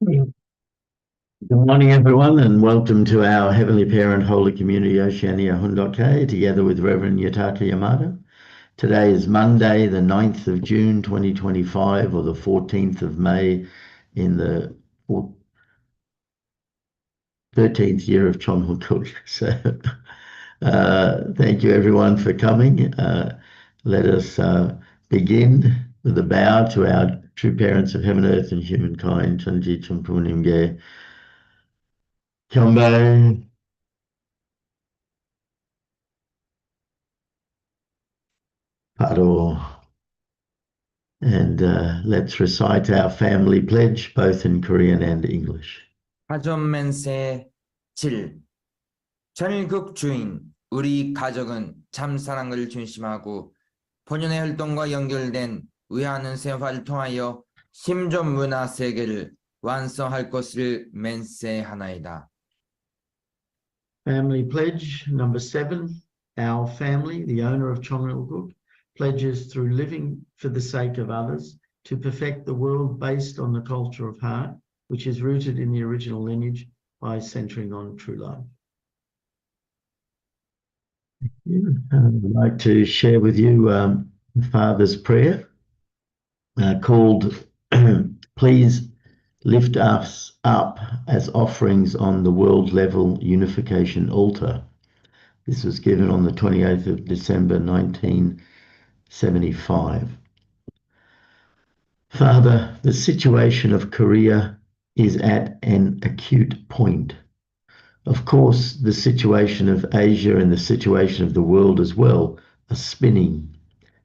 Good morning, everyone, and welcome to our Heavenly Parent Holy Community Oceania Hundoke, together with Rev Yutaka Yamada. Today is Monday, the 9th of June 2025, or the 14th of May in the 13th year of Chon Hukuk. So, thank you, everyone, for coming. Let us begin with a bow to our true parents of heaven, earth, and humankind, Chanji Champunimge. Kyombe. Paro. And let's recite our family pledge, both in Korean and English. 가전맨세 7. 전일국 주인, 우리 가족은 참 사랑을 중심하고 본연의 활동과 연결된 의하는 생활을 통하여 심존 문화 세계를 완성할 것을 맹세하나이다. Family pledge number 7. Our family, the owner of Chongnilguk, pledges through living for the sake of others to perfect the world based on the culture of heart, which is rooted in the original lineage by centering on true love. I'd like to share with you Father's prayer called Please Lift Us Up as Offerings on the World Level Unification Altar. This was given on the 28th of December 1975. Father, the situation of Korea is at an acute point. Of course, the situation of Asia and the situation of the world as well are spinning,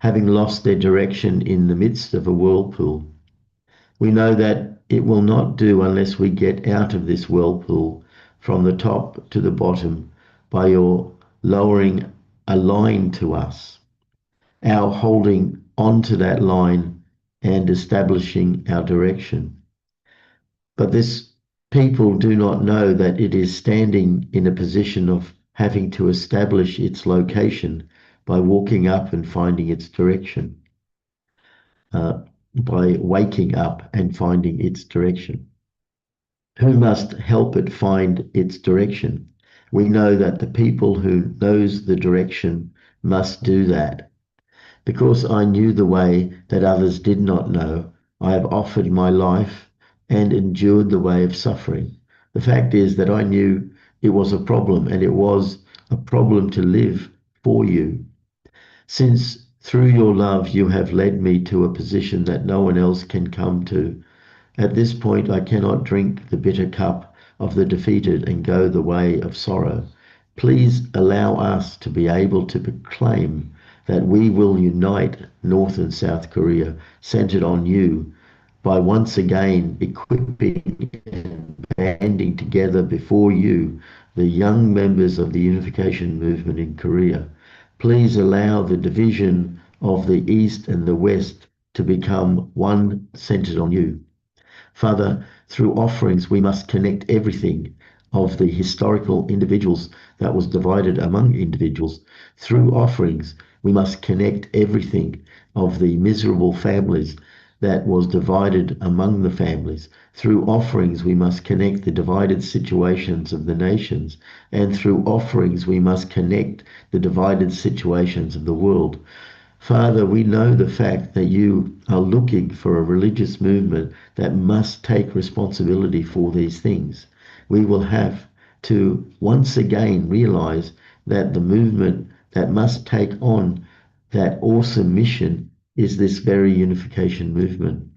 having lost their direction in the midst of a whirlpool. We know that it will not do unless we get out of this whirlpool from the top to the bottom by your lowering a line to us, our holding onto that line and establishing our direction. But this people do not know that it is standing in a position of having to establish its location by walking up and finding its direction, by waking up and finding its direction. Who must help it find its direction? We know that the people who knows the direction must do that. Because I knew the way that others did not know, I have offered my life and endured the way of suffering. The fact is that I knew it was a problem, and it was a problem to live for you. Since through your love you have led me to a position that no one else can come to, at this point I cannot drink the bitter cup of the defeated and go the way of sorrow. Please allow us to be able to proclaim that we will unite North and South Korea, centered on you, by once again equipping and banding together before you the young members of the unification movement in Korea. Please allow the division of the East and the West to become one centered on you. Father, through offerings we must connect everything of the historical individuals that was divided among individuals. Through offerings we must connect everything of the miserable families that was divided among the families. Through offerings we must connect the divided situations of the nations, and through offerings we must connect the divided situations of the world. Father, we know the fact that you are looking for a religious movement that must take responsibility for these things. We will have to once again realize that the movement that must take on that awesome mission is this very unification movement.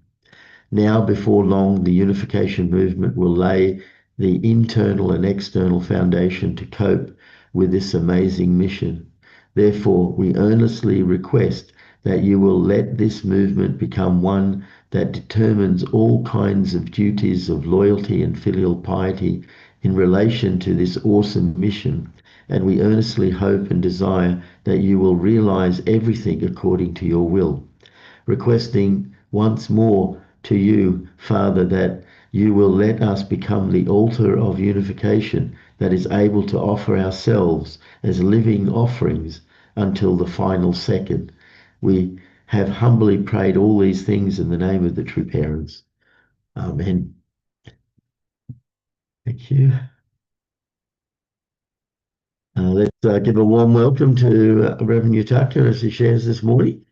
Now, before long, the unification movement will lay the internal and external foundation to cope with this amazing mission. Therefore, we earnestly request that you will let this movement become one that determines all kinds of duties of loyalty and filial piety in relation to this awesome mission. And we earnestly hope and desire that you will realize everything according to your will. Requesting once more to you, Father, that you will let us become the altar of unification that is able to offer ourselves as living offerings until the final second. We have humbly prayed all these things in the name of the true parents. Amen. Thank you. Let's give a warm welcome to Rev Yutaka as he shares this morning.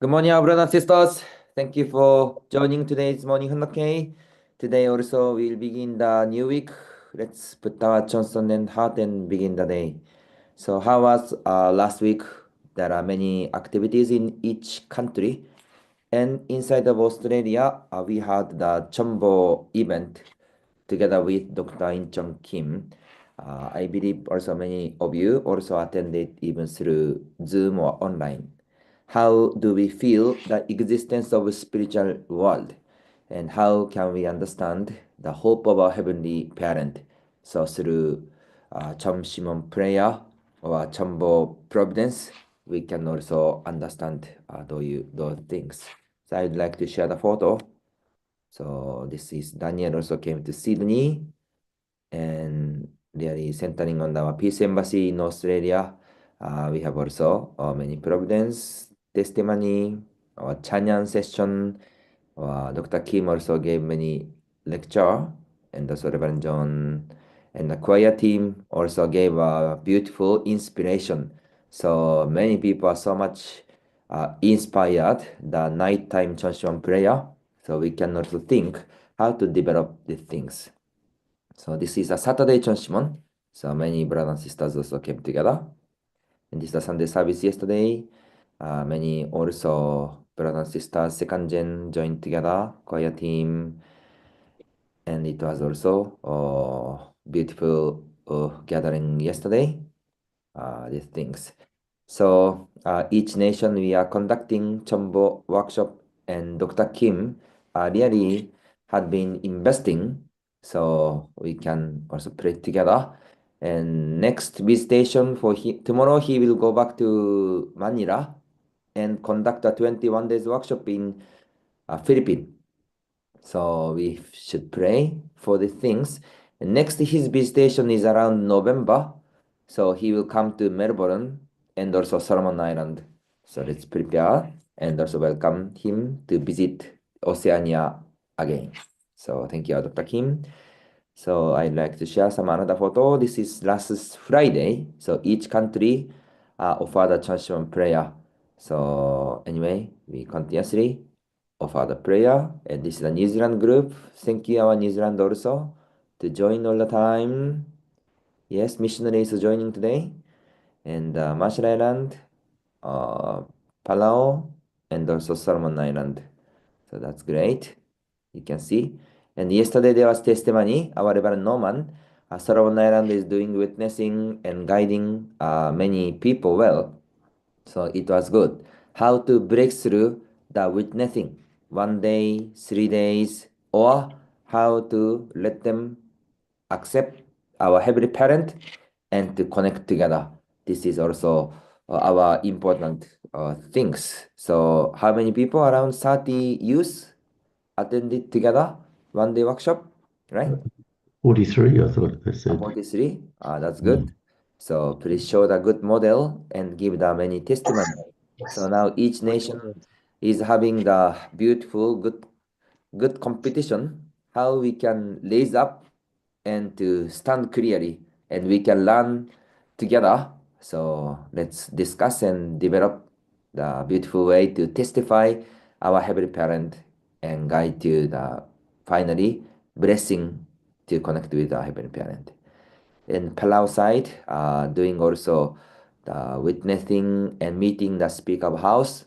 Good morning, our brothers and sisters. Thank you for joining today's morning Hanok. Today also we'll begin the new week. Let's put our Johnson and heart and begin the day. So how was last week? There are many activities in each country. And inside of Australia, we had the Chombo event together with Dr. In Chong Kim. I believe also many of you also attended even through Zoom or online. How do we feel the existence of a spiritual world? And how can we understand the hope of our heavenly parent? So through Chom Shimon prayer or Chombo providence, we can also understand those things. So I'd like to share the photo. So this is Daniel also came to Sydney and really centering on our peace embassy in Australia. We have also many providence testimony or Chanyan session. Dr. Kim also gave many lecture, and also Reverend John and the choir team also gave a beautiful inspiration. So many people are so much inspired the nighttime Chonshon prayer. So we can also think how to develop these things. So this is a Saturday Chonshimon. So many brothers and sisters also came together. And this is the Sunday service yesterday. Many also brothers and sisters, second gen joined together, choir team. And it was also a beautiful gathering yesterday. These things. So each nation we are conducting Chombo workshop, and Dr. Kim really had been investing, so we can also pray together. And next visitation for tomorrow, he will go back to Manila and conduct a 21 days workshop in Philippines. So we should pray for the things. And next, his visitation is around November. So he will come to Melbourne and also Solomon Island. So let's prepare and also welcome him to visit Oceania again. So thank you, Dr. Kim. So I'd like to share some another photo. This is last Friday. So each country offer the transition prayer. So anyway, we continuously offer the prayer. And this is the New Zealand group. Thank you, our New Zealand also, to join all the time. Yes, missionaries joining today. And Marshall Island, Palau, and also Solomon Island. So that's great. You can see. And yesterday there was testimony. Our Reverend Norman, Solomon Island is doing witnessing and guiding many people well. So it was good. How to break through the witnessing 1 day, 3 days, or how to let them accept our Heavenly Parent and to connect together. This is also our important things. So how many people? Around 30 youth attended together 1 day workshop, right? 43, I thought they said. 43. That's good. So please show the good model and give the many testimony. So now each nation is having the beautiful, good competition. How we can raise up and to stand clearly, and we can learn together. So let's discuss and develop the beautiful way to testify our Heavenly Parent and guide to the finally blessing to connect with our Heavenly Parent. In Palau side, doing also the witnessing and meeting the speaker of house.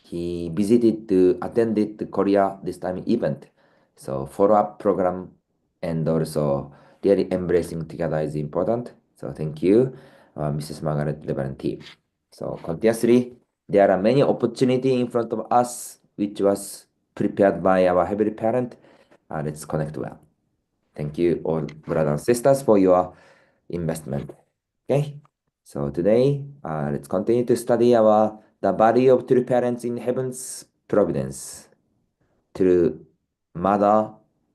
He visited to attended the Korea this time event. So follow-up program and also really embracing together is important. So thank you, Mrs. Margaret Reverend team. So continuously, there are many opportunity in front of us, which was prepared by our Heavenly Parent. Let's connect well. Thank you, all brothers and sisters, for your investment. Okay, so today let's continue to study our the body of true parents in heaven's providence. True mother,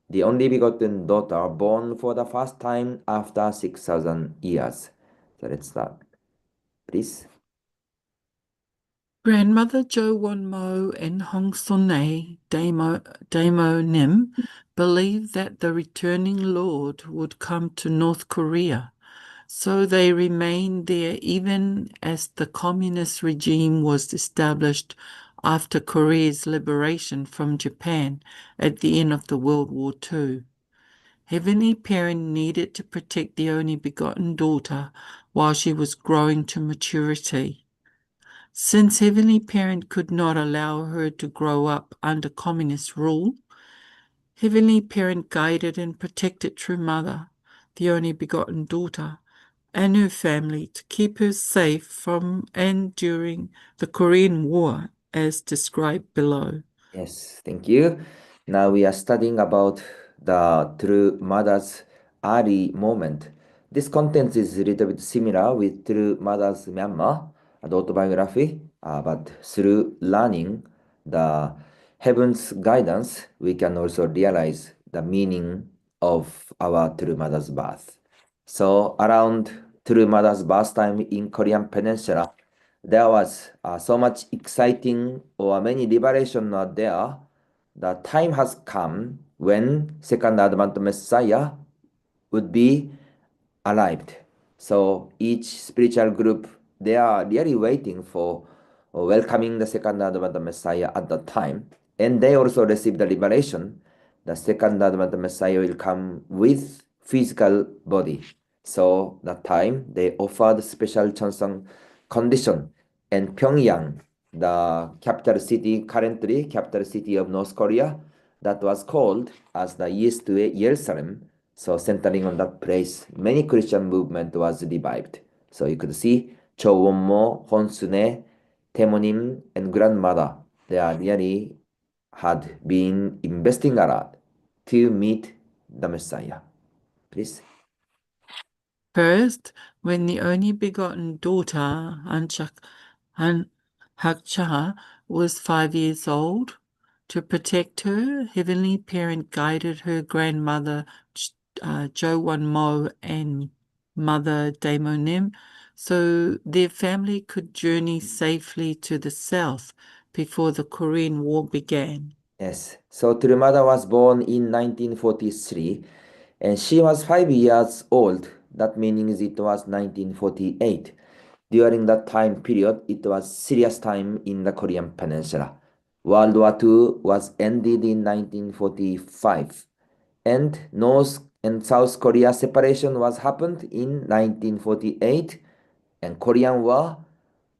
the only begotten daughter, born for the first time after 6,000 years. So let's start, please. Grandmother Jo Won Mo and Hong Sonnae, Damo Nim, believed that the returning Lord would come to North Korea. So they remained there even as the communist regime was established after Korea's liberation from Japan at the end of the World War II. Heavenly Parent needed to protect the only begotten daughter while she was growing to maturity. Since Heavenly Parent could not allow her to grow up under communist rule, Heavenly Parent guided and protected True Mother, the only begotten daughter, and her family to keep her safe from and during the Korean War, as described below. Yes, thank you. Now we are studying about the True Mother's early moment. This content is a little bit similar with True Mother's Myanmar, the autobiography, but through learning the heaven's guidance, we can also realize the meaning of our True Mother's birth. So around True Mother's birth time in Korean Peninsula, there was so much exciting or many liberation are there. The time has come when Second Advent Messiah would be arrived. So each spiritual group, they are really waiting for welcoming the Second Advent Messiah at that time. And they also receive the liberation. The Second Advent Messiah will come with physical body. So that time they offered special chansung condition. And Pyongyang, the capital city, currently capital city of North Korea, that was called as the East Jerusalem. So centering on that place, many Christian movement was revived. So you could see Cho Won-mo, Honsune, Temonim, and grandmother, they are really had been investing a lot to meet the Messiah. Please. First, when the only begotten daughter, Hakcha, was 5 years old, to protect her, Heavenly Parent guided her grandmother, Jo Won Mo, and mother Damo Nim, so their family could journey safely to the south before the Korean War began. Yes. So True Mother was born in 1943 and she was 5 years old. That means it was 1948. During that time period, it was serious time in the Korean Peninsula. World War II was ended in 1945 and North and South Korea separation was happened in 1948 and Korean War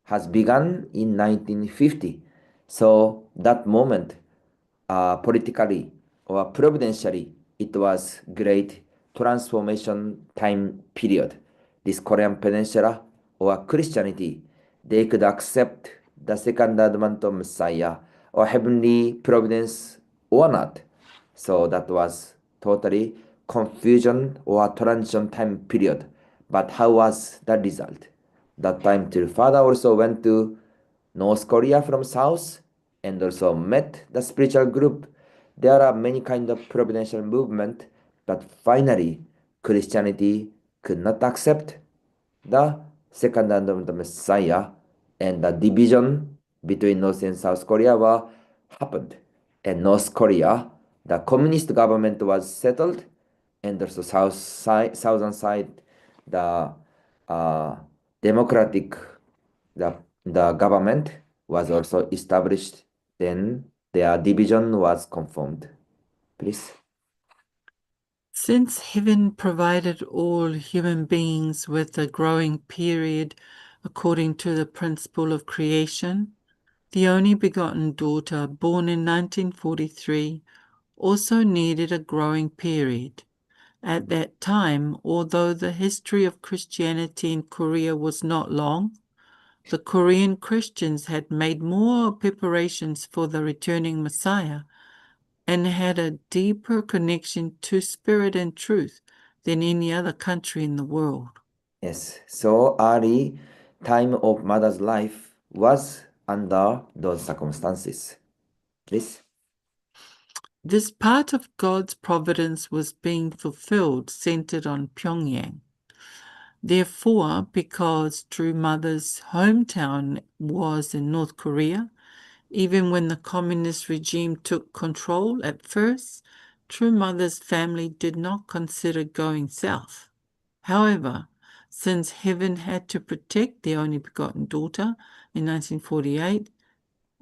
has begun in 1950. So that moment, politically or providentially, it was great transformation time period. This Korean Peninsula or Christianity, they could accept the second advent of Messiah or heavenly providence or not. So that was totally confusion or transition time period. But how was the result? That time till father also went to North Korea from south and also met the spiritual group. There are many kind of providential movement, but finally Christianity could not accept the second advent of the Messiah, and the division between North and South Korea were happened. And North Korea, the communist government was settled, and also southern side, the democratic, the government was also established. Then their division was confirmed. Please. Since heaven provided all human beings with a growing period according to the principle of creation, the only begotten daughter, born in 1943, also needed a growing period. At that time, although the history of Christianity in Korea was not long, the Korean Christians had made more preparations for the returning Messiah and had a deeper connection to spirit and truth than any other country in the world. Yes, so early time of mother's life was under those circumstances. Please. This part of God's providence was being fulfilled, centered on Pyongyang. Therefore, because True Mother's hometown was in North Korea, even when the communist regime took control at first, True Mother's family did not consider going south. However, since heaven had to protect the only begotten daughter in 1948,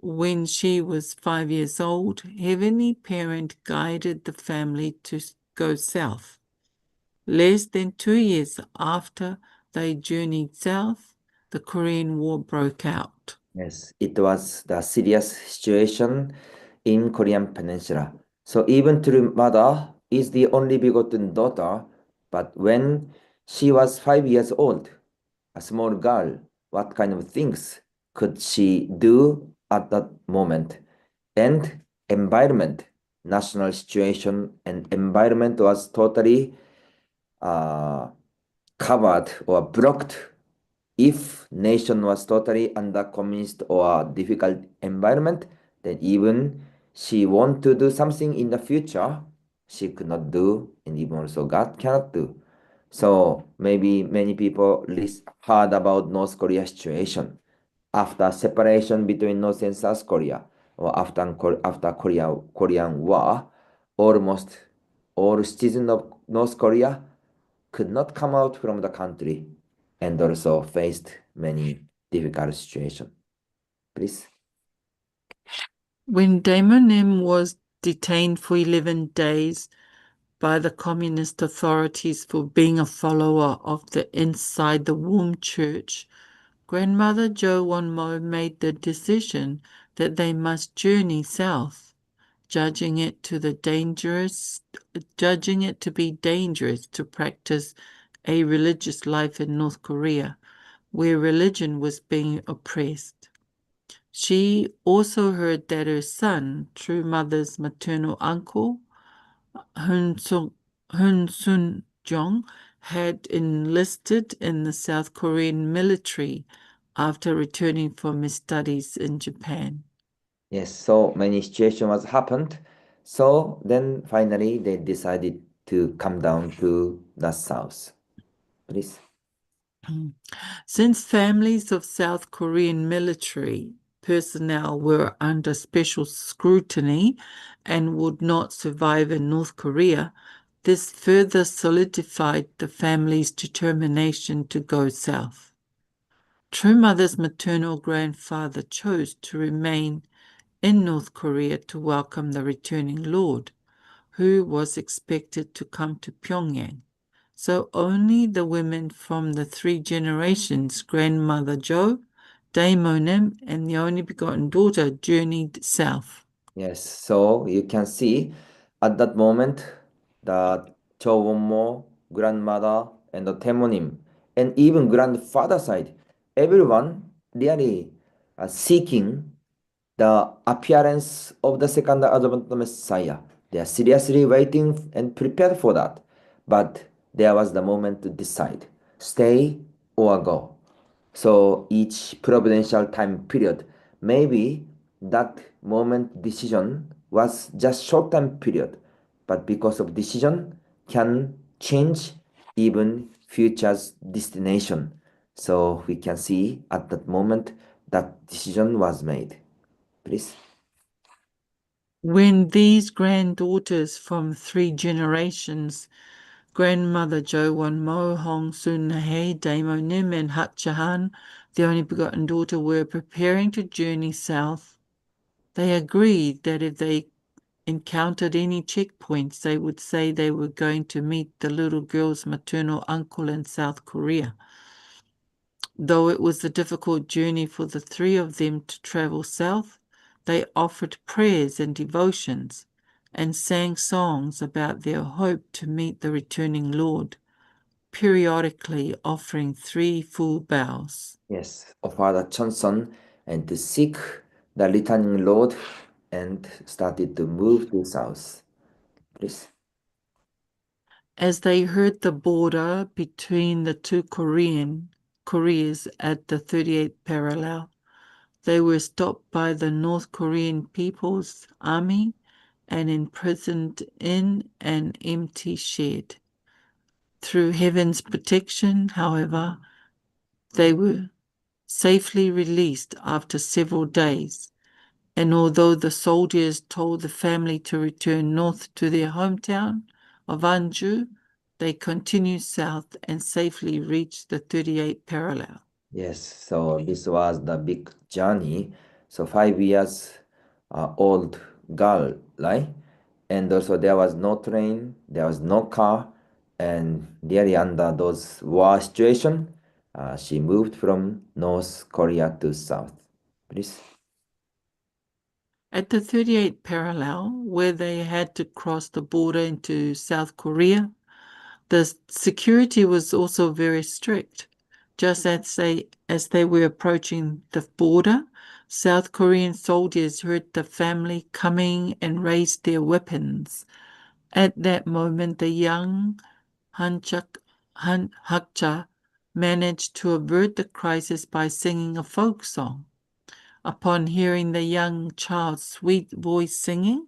when she was 5 years old, Heavenly Parent guided the family to go south. Less than 2 years after they journeyed south, the Korean War broke out. Yes, it was the serious situation in Korean Peninsula. So even True Mother is the only begotten daughter, but when she was 5 years old, a small girl, what kind of things could she do at that moment? And environment, national situation and environment was totally covered or blocked. If nation was totally under communist or difficult environment, then even she want to do something in the future, she could not do, and even also God cannot do. So maybe many people heard about North Korea situation after separation between North and South Korea, or after Korean War. Almost all citizens of North Korea could not come out from the country and also faced many difficult situations. Please. When Daimonim was detained for 11 days by the communist authorities for being a follower of the Inside the Womb Church, Grandmother Jo Won-mo made the decision that they must journey south, judging it to be dangerous to practice a religious life in North Korea, where religion was being oppressed. She also heard that her son, True Mother's maternal uncle, Hun Sun-jong, had enlisted in the South Korean military after returning from his studies in Japan. Yes, so many situations was happened. So then finally they decided to come down to the south. Please. Since families of South Korean military personnel were under special scrutiny and would not survive in North Korea, this further solidified the family's determination to go south. True Mother's maternal grandfather chose to remain in North Korea to welcome the returning Lord, who was expected to come to Pyongyang. So only the women from the 3 generations, Grandmother Jo, Daimonim, and the only begotten daughter journeyed south. Yes, so you can see at that moment the Chowonmo, grandmother, and the Temonim, and even grandfather side, everyone really seeking the appearance of the second advent Messiah. They are seriously waiting and prepared for that. But there was the moment to decide, stay or go. So each providential time period, maybe that moment decision was just short time period, but because of decision can change even future's destination. So we can see at that moment that decision was made. Please. When these granddaughters from 3 generations, Grandmother Jo Won-mo, Hong Sun-hae, Daimonim, and Hatchahan, the only begotten daughter, were preparing to journey south, they agreed that if they encountered any checkpoints, they would say they were going to meet the little girl's maternal uncle in South Korea. Though it was a difficult journey for the 3 of them to travel south, they offered prayers and devotions and sang songs about their hope to meet the returning Lord, periodically offering 3 full bows. Yes, offer the chanson and to seek the returning Lord and started to move to south. Please. As they heard the border between the 2 Koreas at the 38th parallel, They were stopped by the North Korean People's Army and imprisoned in an empty shed. Through heaven's protection, however, they were safely released after several days. And although the soldiers told the family to return north to their hometown of Anju, they continued south and safely reached the 38th parallel. Yes, so this was the big journey. So 5 years old girl, right? And also there was no train, there was no car, and really under those war situation, she moved from North Korea to South. Please. At the 38th parallel, where they had to cross the border into South Korea, the security was also very strict. Just as they were approaching the border, South Korean soldiers heard the family coming and raised their weapons. At that moment, the young Hakcha managed to avert the crisis by singing a folk song. Upon hearing the young child's sweet voice singing,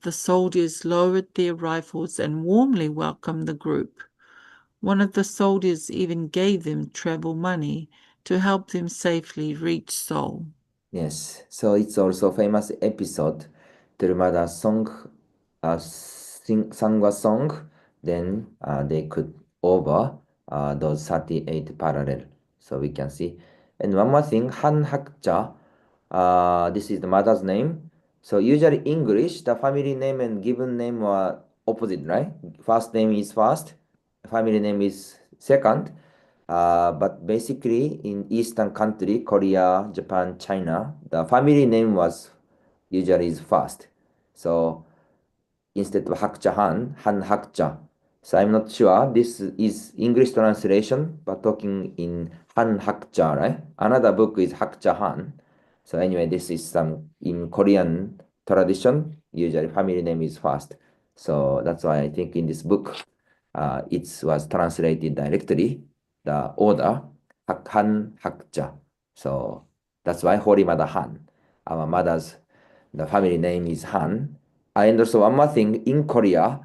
the soldiers lowered their rifles and warmly welcomed the group. One of the soldiers even gave them travel money to help them safely reach Seoul. Yes, so it's also famous episode. Their mother sang a song, then they could over those 38 parallel. So we can see. And one more thing, Han Hakja, this is the mother's name. So usually English, the family name and given name are opposite, right? First name is first, family name is second. But basically in Eastern country, Korea, Japan, China, the family name was usually is first. So instead of Hakja Han, Han Hakja. So I'm not sure this is English translation, but talking in Han Hakja, right? Another book is Hakja Han. So anyway, this is some in Korean tradition, usually family name is first. So that's why I think in this book, it was translated directly, the order, Han Hakja. So that's why Holy Mother Han. Our mother's, the family name is Han. And also one more thing, in Korea,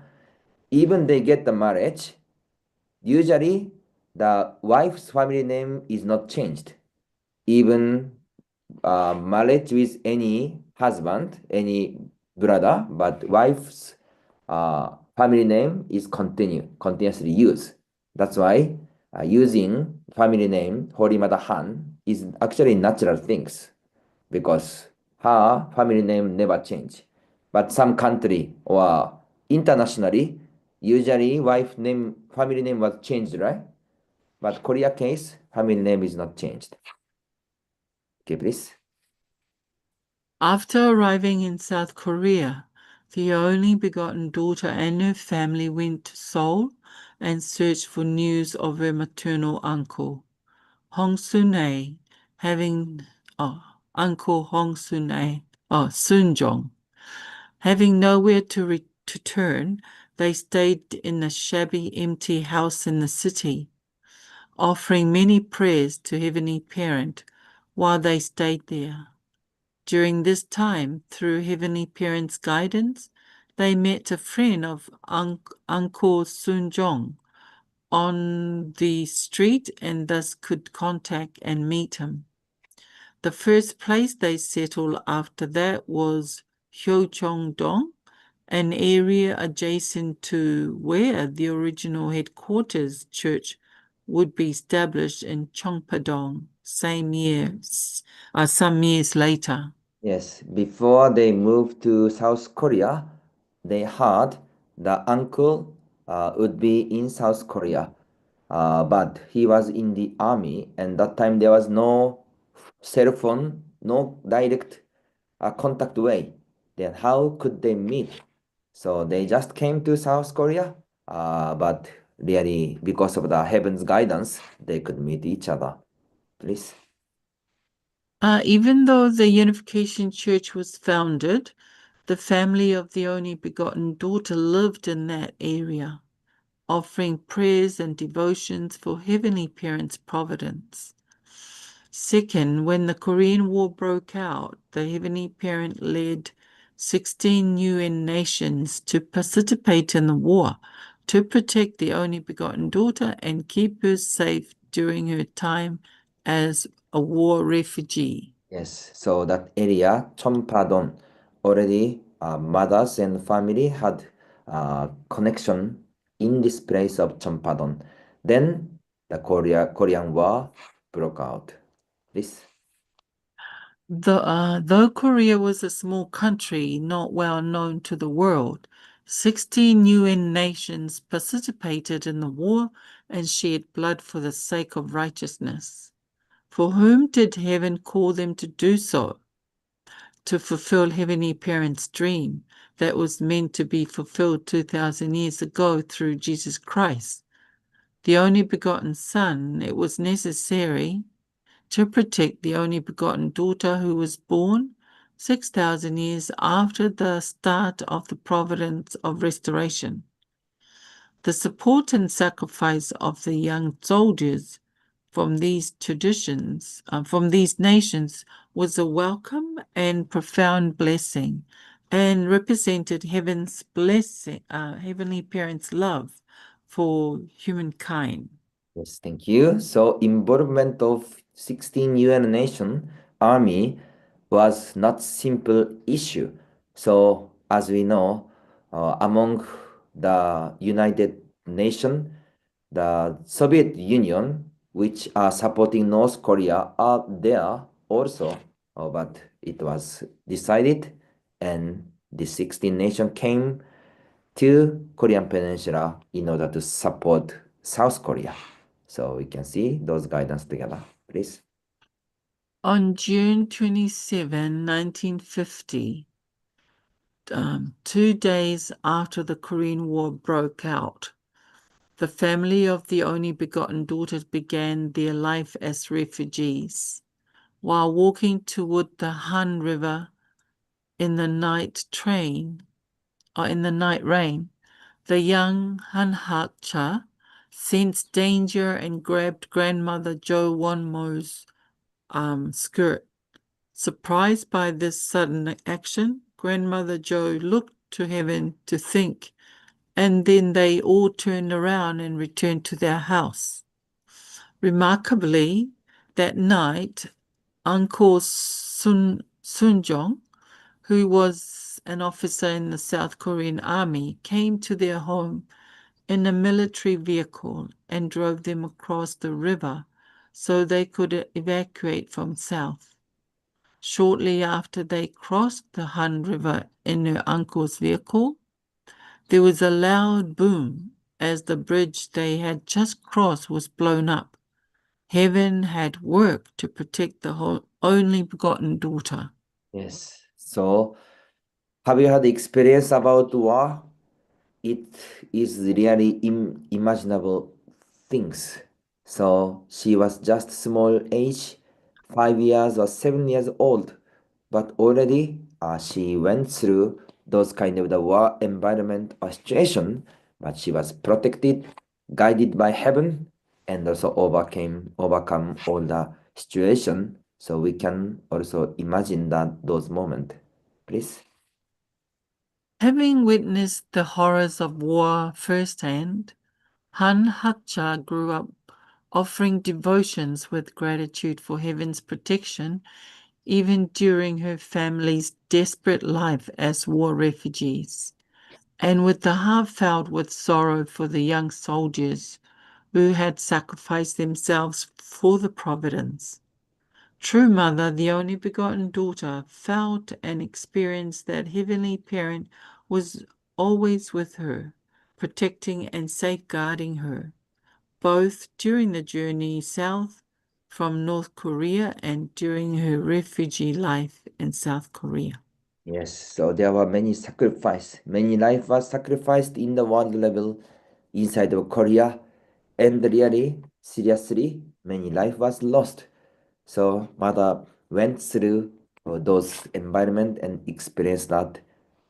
even they get the marriage, usually the wife's family name is not changed. Even marriage with any husband, any brother, but wife's family name is continuously used. That's why using family name Holy Mother Han is actually natural things because her family name never change. But some country or internationally, usually wife name, family name was changed, right? But Korea case, family name is not changed. Okay, please. After arriving in South Korea, the only begotten daughter and her family went to Seoul and searched for news of her maternal uncle, Hong Sun-ae, Uncle Hong Sun-ae, Sun-jong. Having nowhere to turn, they stayed in a shabby, empty house in the city, offering many prayers to Heavenly Parent while they stayed there. During this time, through Heavenly Parent's guidance, they met a friend of Uncle Sun-jong on the street and thus could contact and meet him. The first place they settled after that was Hyocheong-dong, an area adjacent to where the original headquarters church would be established in Chongpa-dong some years later. Yes, before they moved to South Korea, they heard the uncle would be in South Korea, but he was in the army, and that time there was no cell phone, no direct contact way. Then how could they meet? So they just came to South Korea, but really because of the heaven's guidance, they could meet each other. Please. Even though the Unification Church was founded, the family of the only begotten daughter lived in that area, offering prayers and devotions for Heavenly Parent's providence. Second, when the Korean War broke out, the Heavenly Parent led 16 UN nations to participate in the war to protect the only begotten daughter and keep her safe during her time as a war refugee. Yes, so that area, Chompadon, already mothers and family had connection in this place of Chompadon. Then the Korean War broke out. Please. Though Korea was a small country not well known to the world, 16 UN nations participated in the war and shed blood for the sake of righteousness. For whom did heaven call them to do so? To fulfill Heavenly Parent's dream that was meant to be fulfilled 2,000 years ago through Jesus Christ, the only begotten Son. It was necessary to protect the only begotten daughter who was born 6,000 years after the start of the providence of restoration. The support and sacrifice of the young soldiers from these nations was a welcome and profound blessing, and represented heaven's blessing, Heavenly Parent's love for humankind. Yes, thank you. So involvement of 16 UN nation army was not simple issue. So as we know, among the United Nation, the Soviet Union, which are supporting North Korea, are there also. But it was decided, and the 16 nation came to Korean Peninsula in order to support South Korea. So we can see those guidance together, please. On June 27, 1950, 2 days after the Korean War broke out, the family of the only begotten daughters began their life as refugees. While walking toward the Han River in the night rain, the young Han Hak-cha sensed danger and grabbed grandmother Jo Won-mo's skirt. Surprised by this sudden action, grandmother Jo looked to heaven to think, and then they all turned around and returned to their house. Remarkably, that night, Uncle Sunjong, who was an officer in the South Korean army, came to their home in a military vehicle and drove them across the river so they could evacuate from south. Shortly after they crossed the Han River in their uncle's vehicle, there was a loud boom as the bridge they had just crossed was blown up. Heaven had worked to protect the only begotten daughter. Yes. So have you had experience about war? It is really unimaginable things. So she was just small age, 5 years or 7 years old, but already she went through those kind of the war environment or situation, but she was protected, guided by heaven, and also overcome all the situation. So we can also imagine those moments. Please. Having witnessed the horrors of war firsthand, Han Hak-cha grew up offering devotions with gratitude for heaven's protection, even during her family's desperate life as war refugees, and with the heart filled with sorrow for the young soldiers who had sacrificed themselves for the providence. True Mother, the only begotten daughter, felt and experienced that Heavenly Parent was always with her, protecting and safeguarding her, both during the journey south from North Korea and during her refugee life in South Korea. Yes, so there were many sacrifice. Many life was sacrificed in the world level inside of Korea, and really, seriously, many life was lost. So mother went through those environment and experienced that,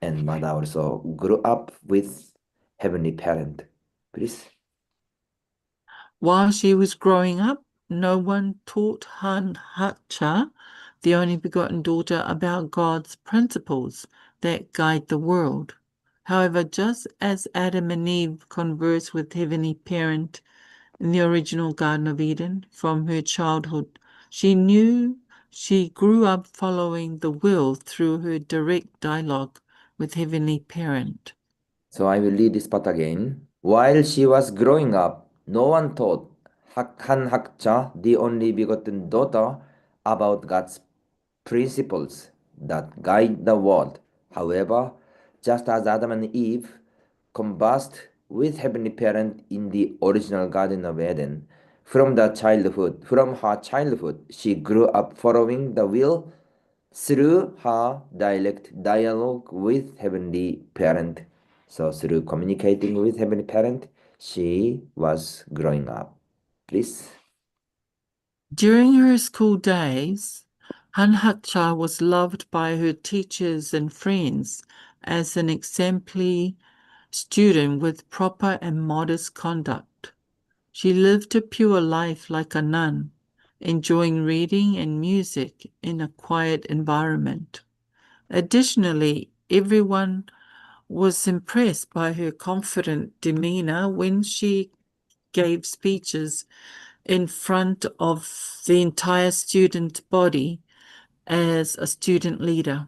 and mother also grew up with Heavenly Parent. Please. While she was growing up, no one taught Hanhacha, the only begotten daughter, about God's principles that guide the world. However, just as Adam and Eve conversed with Heavenly Parent in the original Garden of Eden from her childhood, she knew she grew up following the will through her direct dialogue with Heavenly Parent. So I will read this part again. While she was growing up, no one taught Hanhakcha, the only begotten daughter, about God's principles that guide the world. However, just as Adam and Eve conversed with Heavenly Parent in the original Garden of Eden, from her childhood, she grew up following the will through her direct dialogue with Heavenly Parent. So through communicating with Heavenly Parent, she was growing up. Please. During her school days, Hanhacha was loved by her teachers and friends as an exemplary student with proper and modest conduct. She lived a pure life like a nun, enjoying reading and music in a quiet environment. Additionally, everyone was impressed by her confident demeanor when she gave speeches in front of the entire student body as a student leader.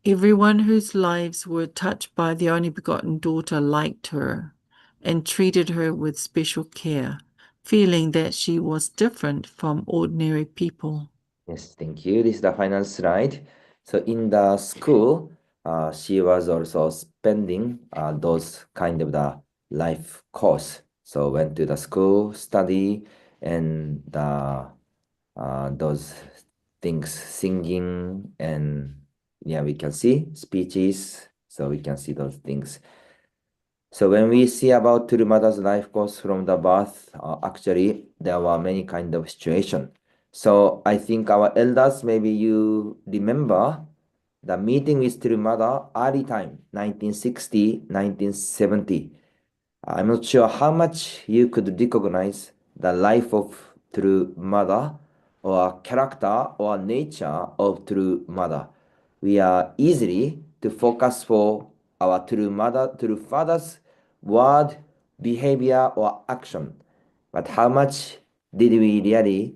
Everyone whose lives were touched by the only begotten daughter liked her and treated her with special care, feeling that she was different from ordinary people. Yes, thank you. This is the final slide. So in the school, she was also spending those kind of the life course. So went to the school, study, and those things, singing, and yeah, we can see speeches. So we can see those things. So when we see about Turumada's life course from the birth, actually there were many kind of situation. So I think our elders, maybe you remember the meeting with Turumada early time, 1960, 1970. I'm not sure how much you could recognize the life of true mother or character or nature of true mother. We are easily to focus for our true mother, true father's word, behavior, or action. But how much did we really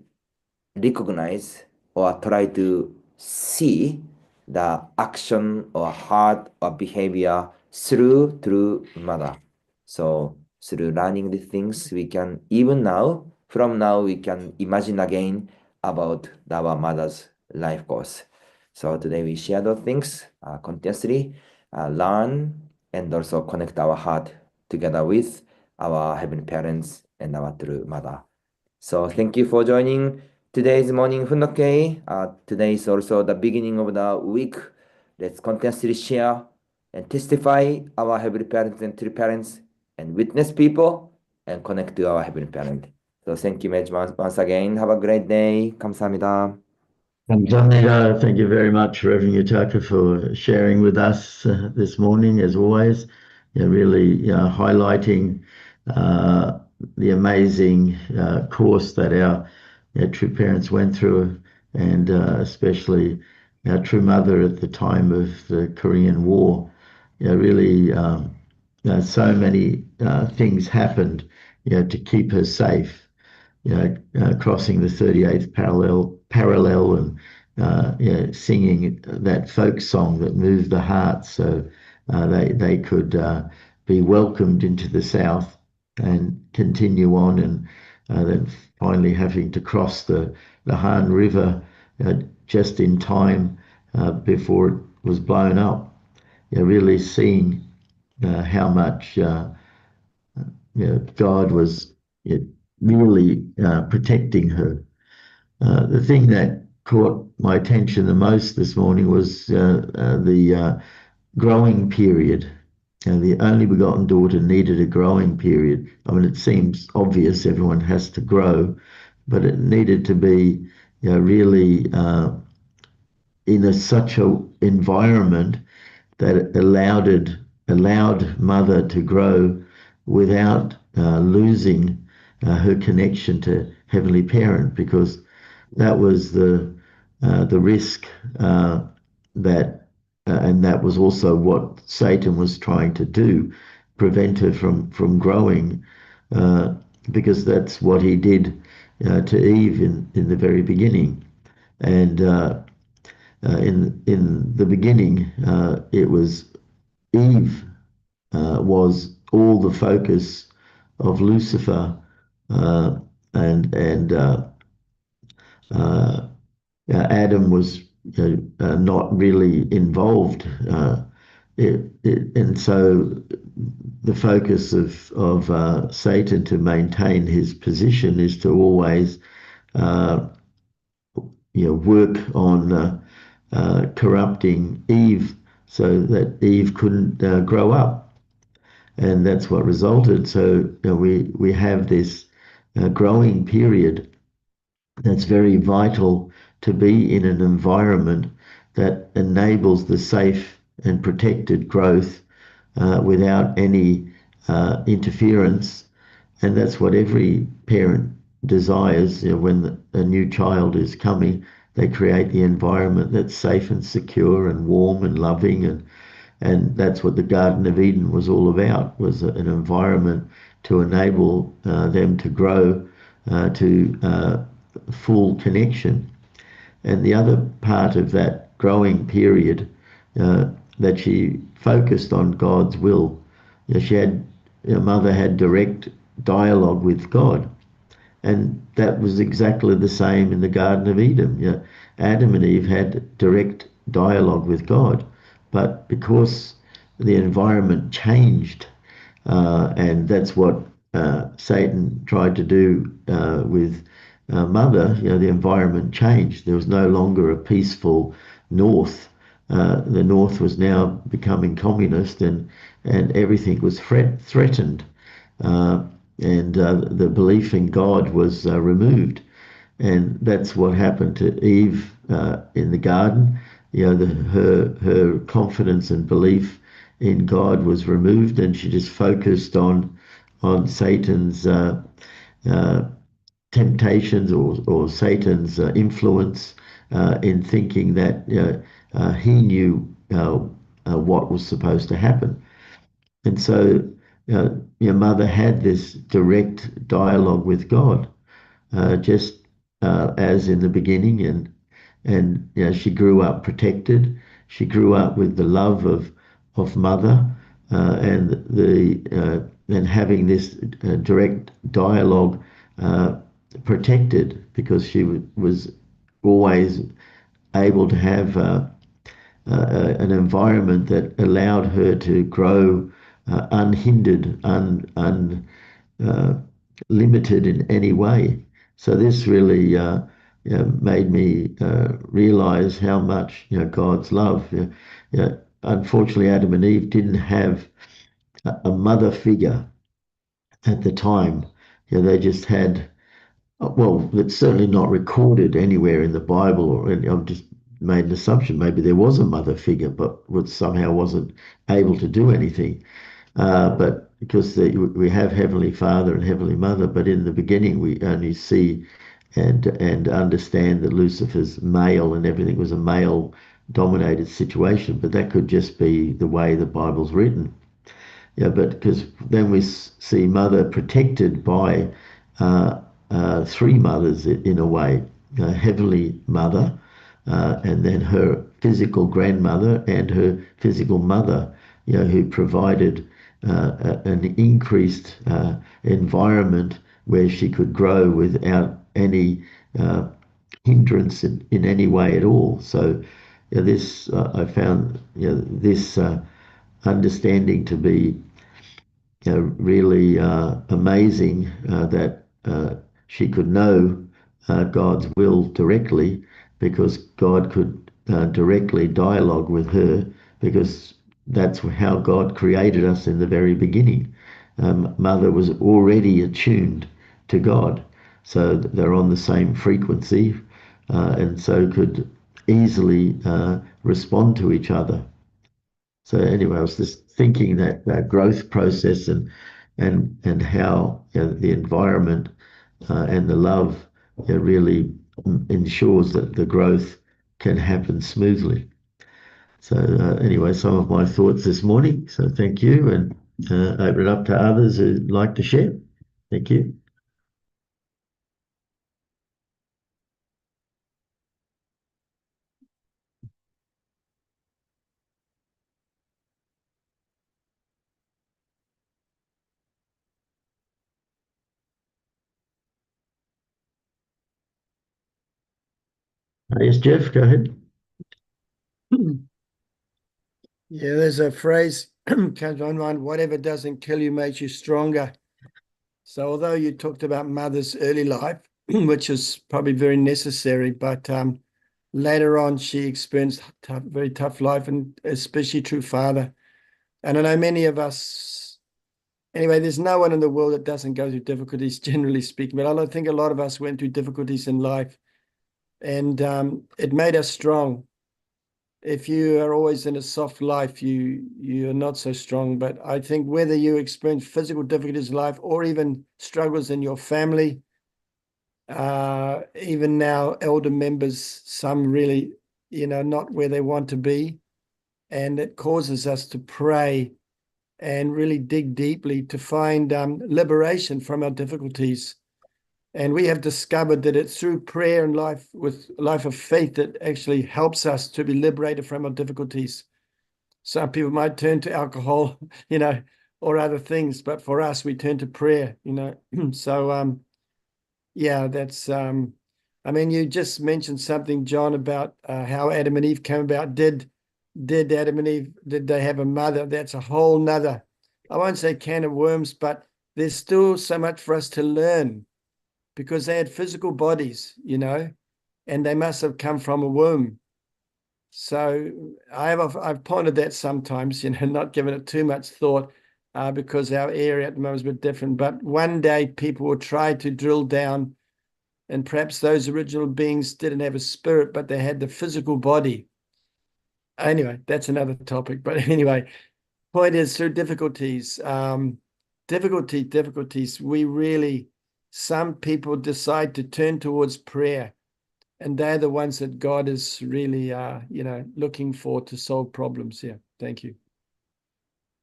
recognize or try to see the action or heart or behavior through mother? So through learning the things, we can even now, from now, we can imagine again about our mother's life course. So today we share those things continuously, learn, and also connect our heart together with our heavenly parents and our true mother. So thank you for joining today's morning Fundoke. Today is also the beginning of the week. Let's continuously share and testify our heavenly parents and true parents and witness people and connect to our heavenly parent. So thank you very much once again. Have a great day. 감사합니다. Kamsahamnida. Thank you very much, Reverend Yutaka, for sharing with us this morning, as always. Really highlighting the amazing course that our true parents went through, and especially our true mother at the time of the Korean War. Really, so many things happened, to keep her safe. Crossing the 38th parallel and singing that folk song that moved the heart, so they could be welcomed into the South and continue on, and then finally having to cross the Han River just in time before it was blown up. Really seeing how much God was really protecting her. The thing that caught my attention the most this morning was the growing period. The only begotten daughter needed a growing period. I mean, it seems obvious everyone has to grow, but it needed to be really in such an environment that it allowed mother to grow without losing her connection to heavenly parent, because that was the risk and that was also what Satan was trying to do, prevent her from growing, because that's what he did to Eve in the very beginning. And in the beginning, it was Eve was all the focus of Lucifer, and Adam was not really involved. And so the focus of Satan to maintain his position is to always work on corrupting Eve so that Eve couldn't grow up. And that's what resulted. So we have this growing period that's very vital to be in an environment that enables the safe and protected growth without any interference. And that's what every parent desires. When a new child is coming, they create the environment that's safe and secure and warm and loving, and that's what the Garden of Eden was all about, was an environment to enable them to grow to full connection. And the other part of that growing period, that she focused on God's will. Her mother had direct dialogue with God. And that was exactly the same in the Garden of Eden. Adam and Eve had direct dialogue with God, but because the environment changed, and that's what Satan tried to do with Mother, the environment changed. There was no longer a peaceful North. The North was now becoming communist, and everything was threatened. And the belief in God was removed. And that's what happened to Eve in the garden. Her confidence and belief in God was removed, and she just focused on Satan's temptations, or Satan's influence, in thinking that he knew what was supposed to happen. And so your mother had this direct dialogue with God, just as in the beginning, and she grew up protected. She grew up with the love of mother, and having this direct dialogue, protected, because she was always able to have an environment that allowed her to grow unhindered, limited in any way. So this really made me realize how much God's love. Unfortunately, Adam and Eve didn't have a mother figure at the time. They just had, well, it's certainly not recorded anywhere in the Bible, or I've just made an assumption. Maybe there was a mother figure, but somehow wasn't able to do anything. But because we have Heavenly Father and Heavenly Mother, but in the beginning we only see and understand that Lucifer's male, and everything was a male-dominated situation. But that could just be the way the Bible's written. But because then we see Mother protected by three mothers in a way: Heavenly Mother, and then her physical grandmother and her physical mother, who provided an increased environment where she could grow without any hindrance in any way at all. So this I found this understanding to be really amazing, that she could know God's will directly, because God could directly dialogue with her, because that's how God created us in the very beginning. Mother was already attuned to God, so they're on the same frequency, and so could easily respond to each other. So anyway, I was just thinking that growth process, and how the environment and the love really ensures that the growth can happen smoothly. So anyway, some of my thoughts this morning. So thank you, and open it up to others who'd like to share. Thank you. Yes, Jeff, go ahead. Yeah, there's a phrase comes to my mind, whatever doesn't kill you makes you stronger. So although you talked about mother's early life, which is probably very necessary, but later on she experienced very tough life, and especially through father. And I know many of us, anyway, there's no one in the world that doesn't go through difficulties, generally speaking, but I think a lot of us went through difficulties in life, and it made us strong. If you are always in a soft life, you're not so strong. But I think whether you experience physical difficulties in life or even struggles in your family, even now elder members, some really, not where they want to be. And it causes us to pray and really dig deeply to find liberation from our difficulties. And we have discovered that it's through prayer and life of faith that actually helps us to be liberated from our difficulties. Some people might turn to alcohol, or other things, but for us, we turn to prayer, So, yeah, that's, you just mentioned something, John, about how Adam and Eve came about. Did Adam and Eve, did they have a mother? That's a whole nother, I won't say can of worms, but there's still so much for us to learn, because they had physical bodies, and they must have come from a womb. So I've pondered that sometimes, not given it too much thought, because our area at the moment is a bit different. But one day people will try to drill down, and perhaps those original beings didn't have a spirit, but they had the physical body. Anyway, that's another topic. But anyway, point is, through difficulties, some people decide to turn towards prayer, and they're the ones that God is really, looking for to solve problems here. Thank you.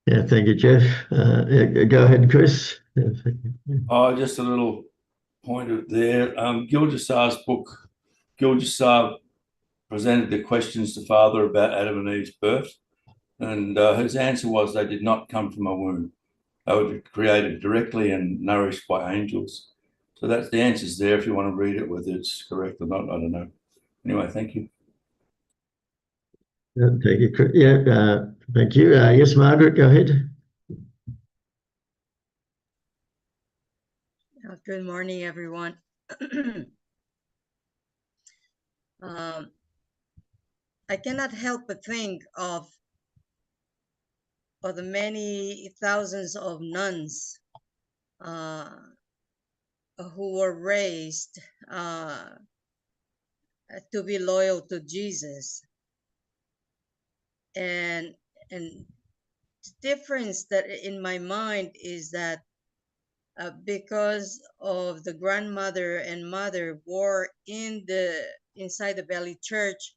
Yeah, thank you, Jeff. Go ahead, Chris. Just a little point there. Gil-Jasar's book, Gil-Jasar presented the questions to Father about Adam and Eve's birth, and his answer was they did not come from a womb. They were created directly and nourished by angels. So that's the answer's there if you want to read it, whether it's correct or not, I don't know. Anyway, thank you. Thank you, Chris. Yeah, thank you. Yes, Margaret, go ahead. Good morning, everyone. I cannot help but think of the many thousands of nuns who were raised to be loyal to Jesus. And the difference that in my mind is that because of the grandmother and mother were inside the Valley Church,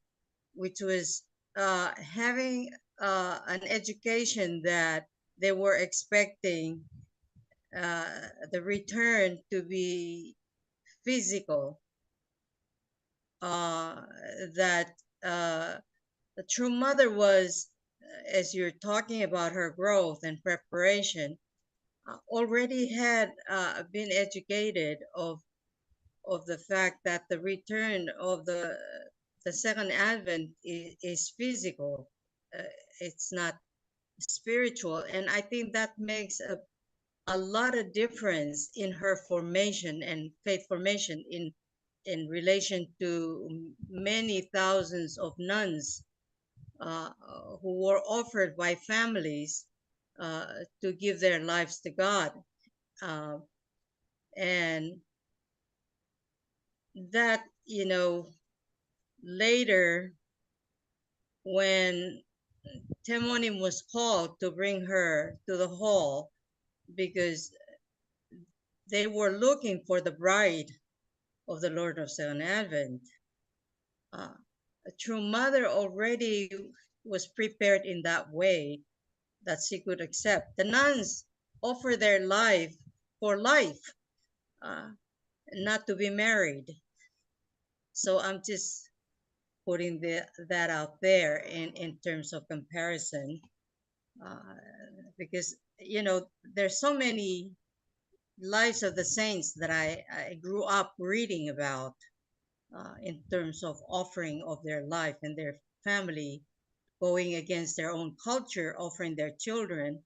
which was having an education that they were expecting the return to be physical, that the true mother was, as you're talking about her growth and preparation, already had been educated of the fact that the return of the second advent is physical. It's not spiritual, and I think that makes a lot of difference in her formation and faith formation in relation to many thousands of nuns who were offered by families to give their lives to God. And that, later when Temonim was called to bring her to the hall, because they were looking for the bride of the Lord of Second Advent. A true mother already was prepared in that way that she could accept. The nuns offer their life for life, not to be married. So I'm just putting that out there in terms of comparison, because there's so many lives of the saints that I grew up reading about, in terms of offering of their life and their family, going against their own culture, offering their children,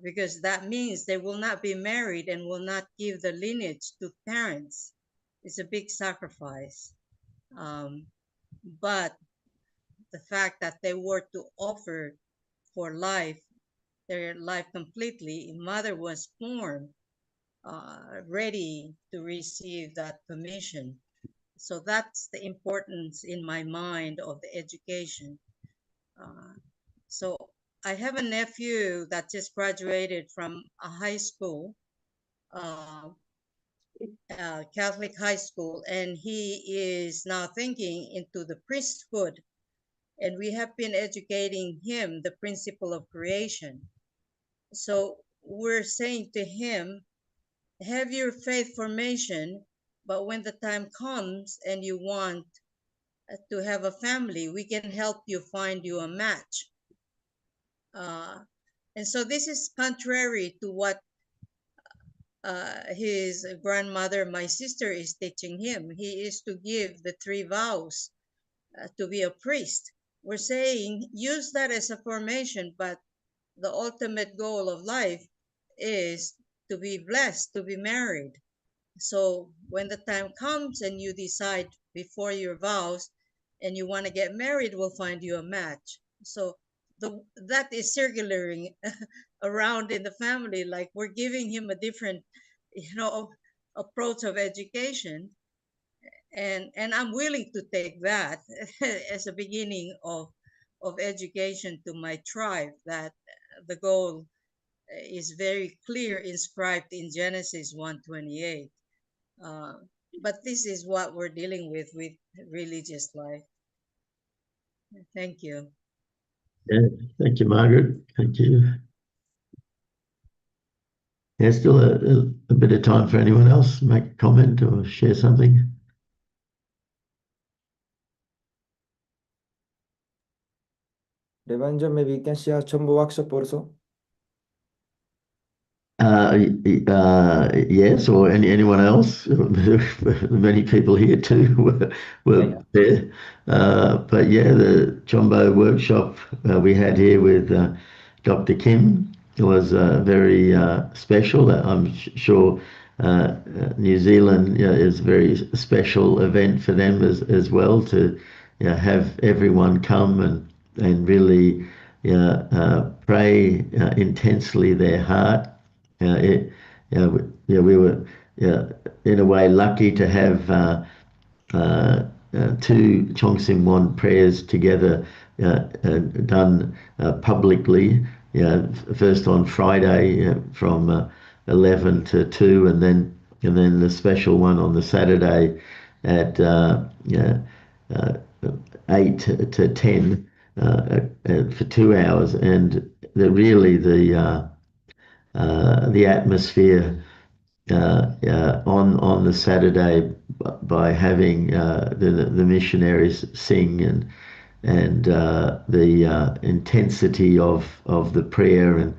because that means they will not be married and will not give the lineage to parents. It's a big sacrifice. But the fact that they were to offer for life, their life completely, mother was born ready to receive that commission. So that's the importance in my mind of the education. So I have a nephew that just graduated from a high school, Catholic high school, and he is now thinking into the priesthood. And we have been educating him the principle of creation. So we're saying to him, have your faith formation, but when the time comes and you want to have a family, we can help you find you a match. And so this is contrary to what his grandmother, my sister, is teaching him. He is to give the 3 vows to be a priest. We're saying use that as a formation, but the ultimate goal of life is to be blessed, to be married. So when the time comes and you decide before your vows and you want to get married, we'll find you a match. So that is circulating around in the family, like we're giving him a different, approach of education. And I'm willing to take that as a beginning of education to my tribe, that the goal is very clear, inscribed in Genesis 1:28. But this is what we're dealing with religious life. Thank you. Yeah, thank you, Margaret. Thank you. There's still a bit of time for anyone else to make a comment or share something. Revanjo, maybe you can share Chombo workshop also. Yes, or anyone else. Many people here too were there. But yeah, the Chombo workshop we had here with Dr. Kim was very special. I'm sure New Zealand is a very special event for them as well, to have everyone come and really pray intensely their heart. We were in a way lucky to have 2 Chongsim Mon prayers together, done publicly. First on Friday from 11 to 2, and then the special one on the Saturday at 8 to 10 for 2 hours, and the atmosphere on the Saturday, by having the missionaries sing, and the intensity of the prayer,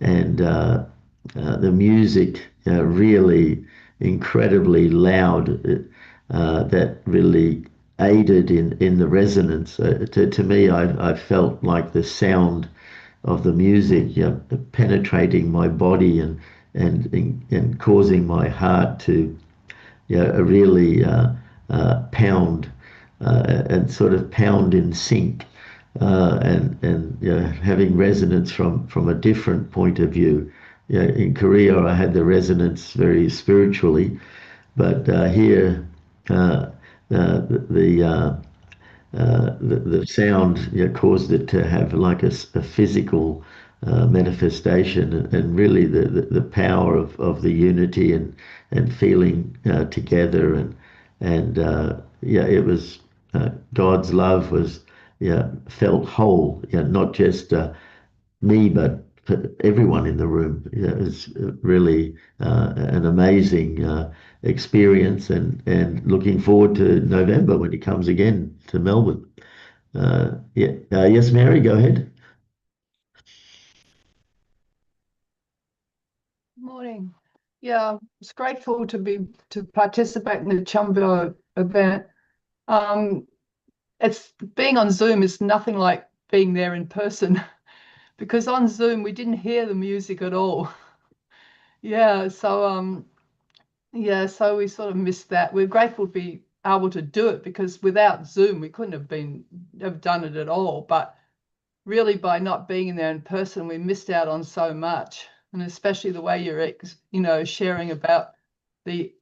and the music really incredibly loud, that really aided in the resonance. To me, I felt like the sound of the music penetrating my body and causing my heart to really pound, and sort of pound in sync, and having resonance from a different point of view. In Korea, I had the resonance very spiritually, but here the sound caused it to have like a physical manifestation, and really the power of the unity and feeling together, and yeah, it was God's love was felt whole, not just me, but for everyone in the room. It's really an amazing experience, and looking forward to November when he comes again to Melbourne. Yes, Mary, go ahead. Morning. Yeah, I was grateful to participate in the Chumbo event. It's being on Zoom is nothing like being there in person because on Zoom we didn't hear the music at all. Yeah, so so we sort of missed that. We're grateful to be able to do it because without Zoom we couldn't have done it at all. But really, by not being in there in person, we missed out on so much, and especially the way you're sharing about the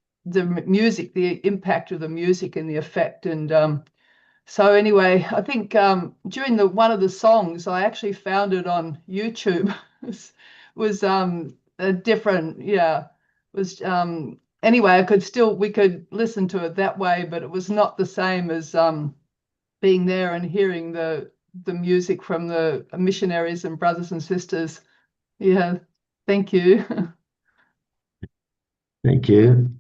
music, the impact of the music and the effect. And so anyway, I think during one of the songs, I actually found it on YouTube. was a different, was anyway, we could listen to it that way, but it was not the same as being there and hearing the music from the missionaries and brothers and sisters. Yeah, thank you. Thank you.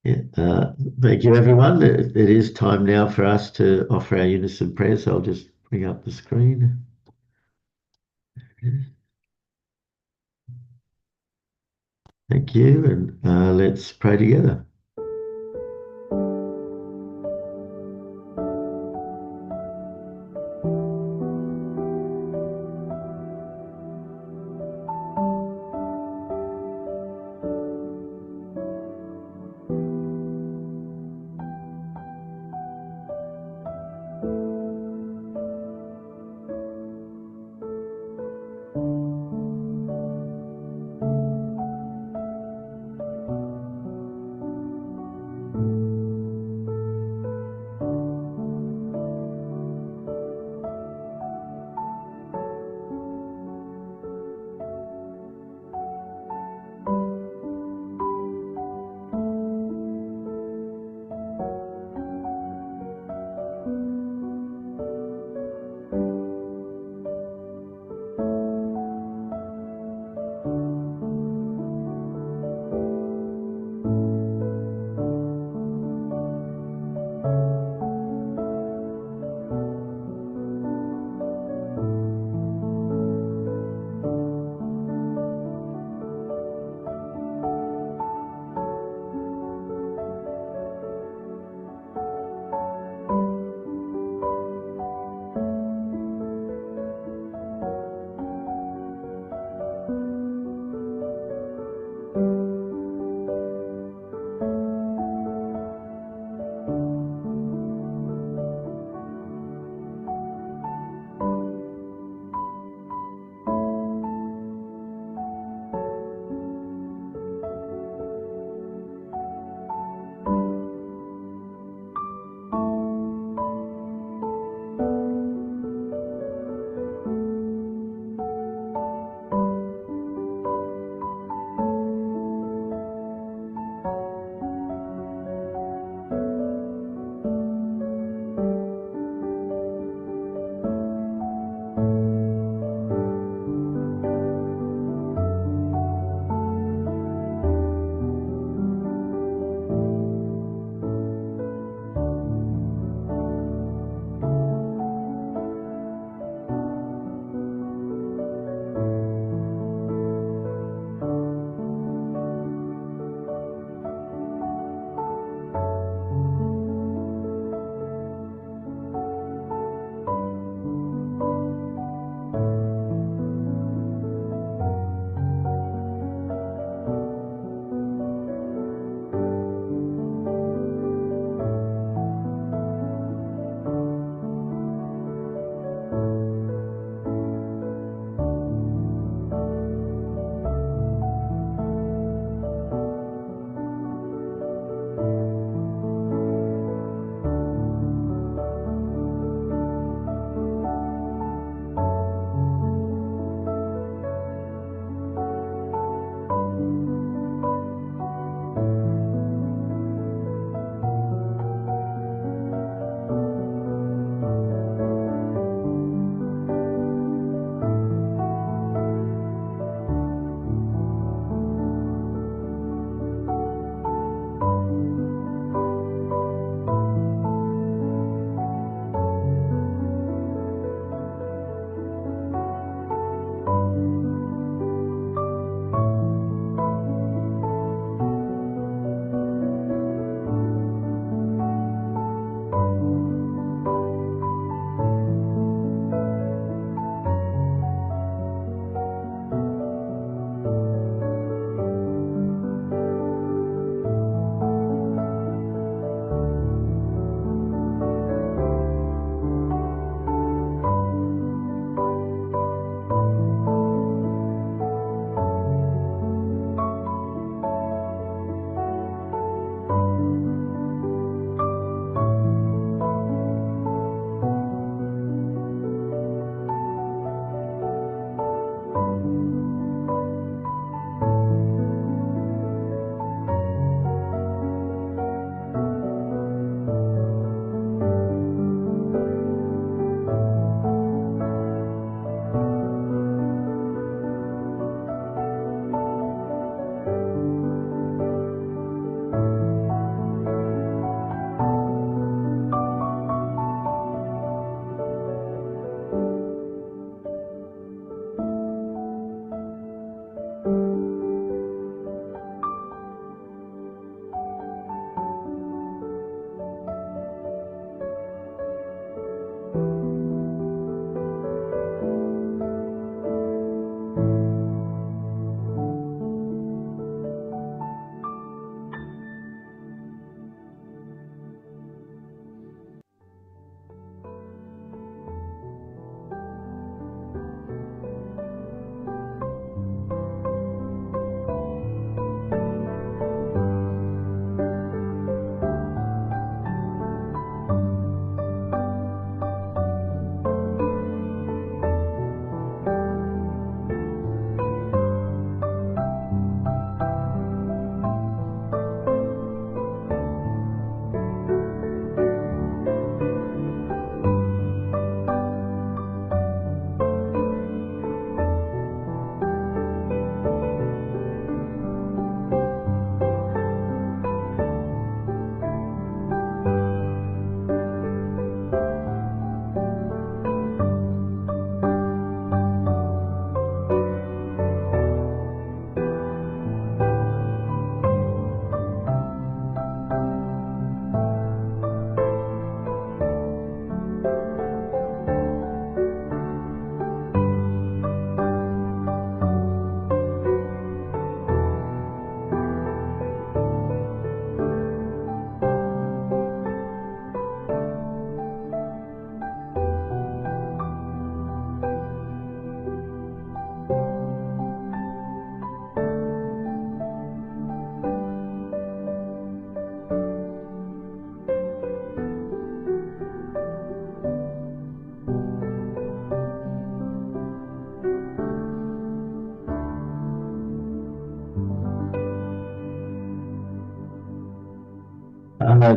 Yeah, thank you, everyone. It is time now for us to offer our unison prayer, so I'll just bring up the screen. Thank you, and let's pray together.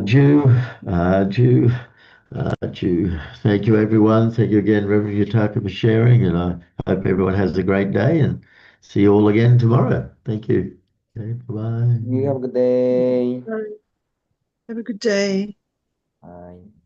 Jew, Jew, Jew. Thank you, everyone. Thank you again, Reverend Yutaka, for sharing. And I hope everyone has a great day and see you all again tomorrow. Thank you. Okay, bye-bye. You have a good day. Have a good day. Bye.